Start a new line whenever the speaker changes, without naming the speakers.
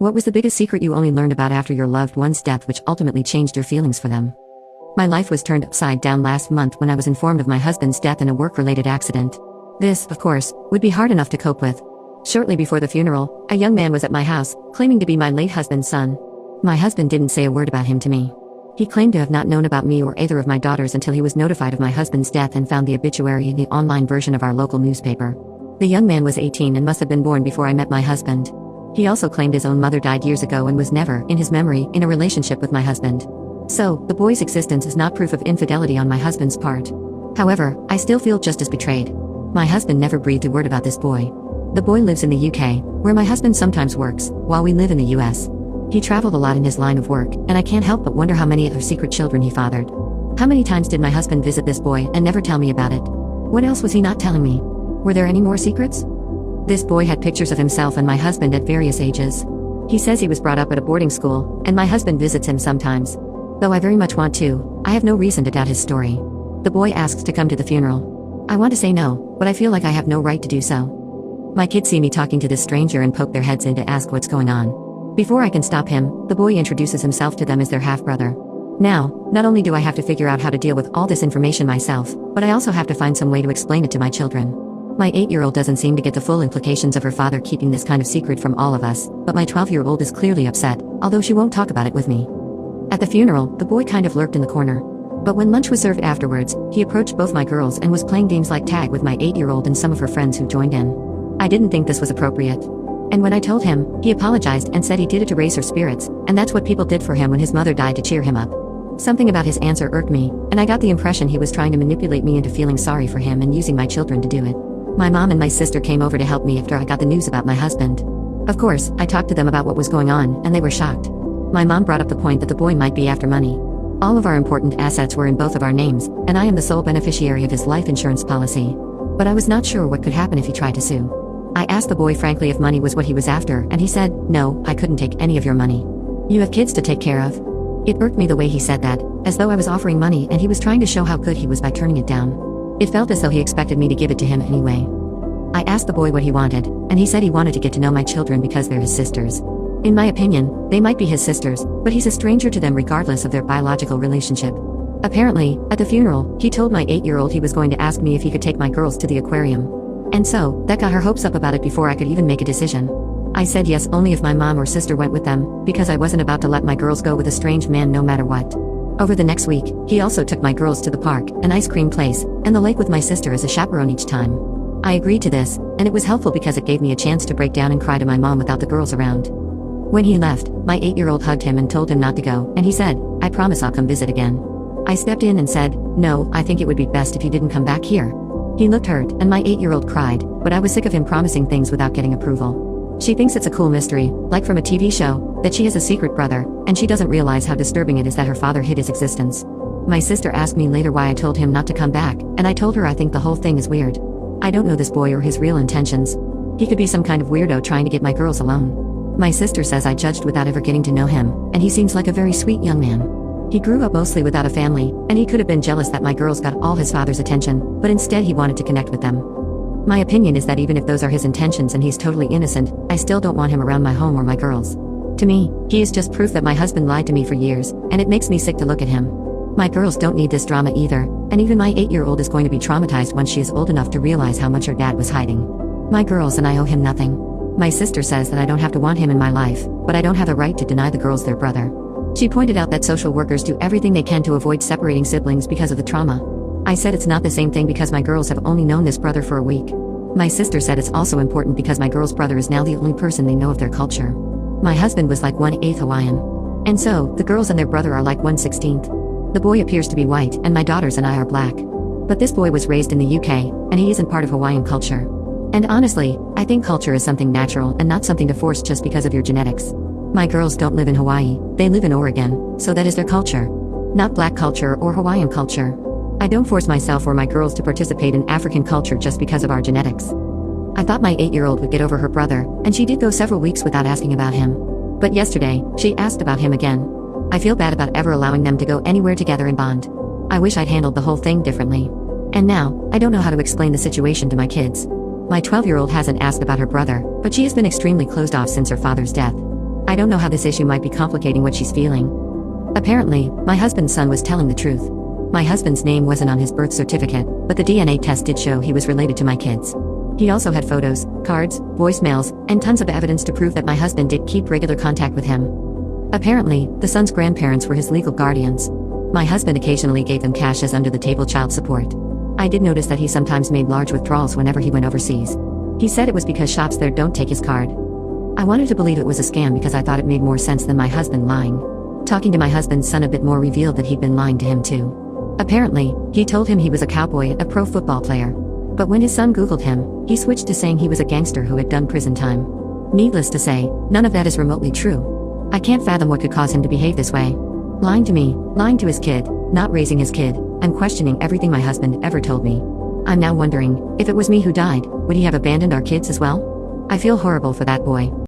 What was the biggest secret you only learned about after your loved one's death which ultimately changed your feelings for them? My life was turned upside down last month when I was informed of my husband's death in a work-related accident. This, of course, would be hard enough to cope with. Shortly before the funeral, a young man was at my house, claiming to be my late husband's son. My husband didn't say a word about him to me. He claimed to have not known about me or either of my daughters until he was notified of my husband's death and found the obituary in the online version of our local newspaper. The young man was 18 and must have been born before I met my husband. He also claimed his own mother died years ago and was never, in his memory, in a relationship with my husband. So, the boy's existence is not proof of infidelity on my husband's part. However, I still feel just as betrayed. My husband never breathed a word about this boy. The boy lives in the UK, where my husband sometimes works, while we live in the US. He traveled a lot in his line of work, and I can't help but wonder how many other secret children he fathered. How many times did my husband visit this boy and never tell me about it? What else was he not telling me? Were there any more secrets? This boy had pictures of himself and my husband at various ages. He says he was brought up at a boarding school, and my husband visits him sometimes. Though I very much want to, I have no reason to doubt his story. The boy asks to come to the funeral. I want to say no, but I feel like I have no right to do so. My kids see me talking to this stranger and poke their heads in to ask what's going on. Before I can stop him, the boy introduces himself to them as their half-brother. Now, not only do I have to figure out how to deal with all this information myself, but I also have to find some way to explain it to my children. My 8-year-old doesn't seem to get the full implications of her father keeping this kind of secret from all of us, but my 12-year-old is clearly upset, although she won't talk about it with me. At the funeral, the boy kind of lurked in the corner. But when lunch was served afterwards, he approached both my girls and was playing games like tag with my 8-year-old and some of her friends who joined in. I didn't think this was appropriate. And when I told him, he apologized and said he did it to raise her spirits, and that's what people did for him when his mother died to cheer him up. Something about his answer irked me, and I got the impression he was trying to manipulate me into feeling sorry for him and using my children to do it. My mom and my sister came over to help me after I got the news about my husband. Of course, I talked to them about what was going on, and they were shocked. My mom brought up the point that the boy might be after money. All of our important assets were in both of our names, and I am the sole beneficiary of his life insurance policy. But I was not sure what could happen if he tried to sue. I asked the boy frankly if money was what he was after, and he said, "No, I couldn't take any of your money. You have kids to take care of." It irked me the way he said that, as though I was offering money and he was trying to show how good he was by turning it down. It felt as though he expected me to give it to him anyway. I asked the boy what he wanted, and he said he wanted to get to know my children because they're his sisters. In my opinion, they might be his sisters, but he's a stranger to them regardless of their biological relationship. Apparently, at the funeral, he told my 8-year-old he was going to ask me if he could take my girls to the aquarium. And so, that got her hopes up about it before I could even make a decision. I said yes only if my mom or sister went with them, because I wasn't about to let my girls go with a strange man no matter what. Over the next week, he also took my girls to the park, an ice cream place, and the lake with my sister as a chaperone each time. I agreed to this, and it was helpful because it gave me a chance to break down and cry to my mom without the girls around. When he left, my 8-year-old hugged him and told him not to go, and he said, "I promise I'll come visit again." I stepped in and said, "No, I think it would be best if you didn't come back here." He looked hurt, and my 8-year-old cried, but I was sick of him promising things without getting approval. She thinks it's a cool mystery, like from a TV show, that she has a secret brother, and she doesn't realize how disturbing it is that her father hid his existence. My sister asked me later why I told him not to come back, and I told her I think the whole thing is weird. I don't know this boy or his real intentions. He could be some kind of weirdo trying to get my girls alone. My sister says I judged without ever getting to know him, and he seems like a very sweet young man. He grew up mostly without a family, and he could have been jealous that my girls got all his father's attention, but instead he wanted to connect with them. My opinion is that even if those are his intentions and he's totally innocent, I still don't want him around my home or my girls. To me, he is just proof that my husband lied to me for years, and it makes me sick to look at him. My girls don't need this drama either, and even my 8-year-old is going to be traumatized once she is old enough to realize how much her dad was hiding. My girls and I owe him nothing. My sister says that I don't have to want him in my life, but I don't have the right to deny the girls their brother. She pointed out that social workers do everything they can to avoid separating siblings because of the trauma. I said it's not the same thing because my girls have only known this brother for a week. My sister said it's also important because my girl's brother is now the only person they know of their culture. My husband was like 1/8 Hawaiian. And so, the girls and their brother are like 1/16. The boy appears to be white, and my daughters and I are black. But this boy was raised in the UK, and he isn't part of Hawaiian culture. And honestly, I think culture is something natural and not something to force just because of your genetics. My girls don't live in Hawaii, they live in Oregon, so that is their culture. Not black culture or Hawaiian culture. I don't force myself or my girls to participate in African culture just because of our genetics. I thought my 8-year-old would get over her brother, and she did go several weeks without asking about him. But yesterday, she asked about him again. I feel bad about ever allowing them to go anywhere together and bond. I wish I'd handled the whole thing differently. And now, I don't know how to explain the situation to my kids. My 12-year-old hasn't asked about her brother, but she has been extremely closed off since her father's death. I don't know how this issue might be complicating what she's feeling. Apparently, my husband's son was telling the truth. My husband's name wasn't on his birth certificate, but the DNA test did show he was related to my kids. He also had photos, cards, voicemails, and tons of evidence to prove that my husband did keep regular contact with him. Apparently, the son's grandparents were his legal guardians. My husband occasionally gave them cash as under-the-table child support. I did notice that he sometimes made large withdrawals whenever he went overseas. He said it was because shops there don't take his card. I wanted to believe it was a scam because I thought it made more sense than my husband lying. Talking to my husband's son a bit more revealed that he'd been lying to him too. Apparently, he told him he was a cowboy and a pro football player. But when his son Googled him, he switched to saying he was a gangster who had done prison time. Needless to say, none of that is remotely true. I can't fathom what could cause him to behave this way. Lying to me, lying to his kid, not raising his kid, and questioning everything my husband ever told me. I'm now wondering, if it was me who died, would he have abandoned our kids as well? I feel horrible for that boy.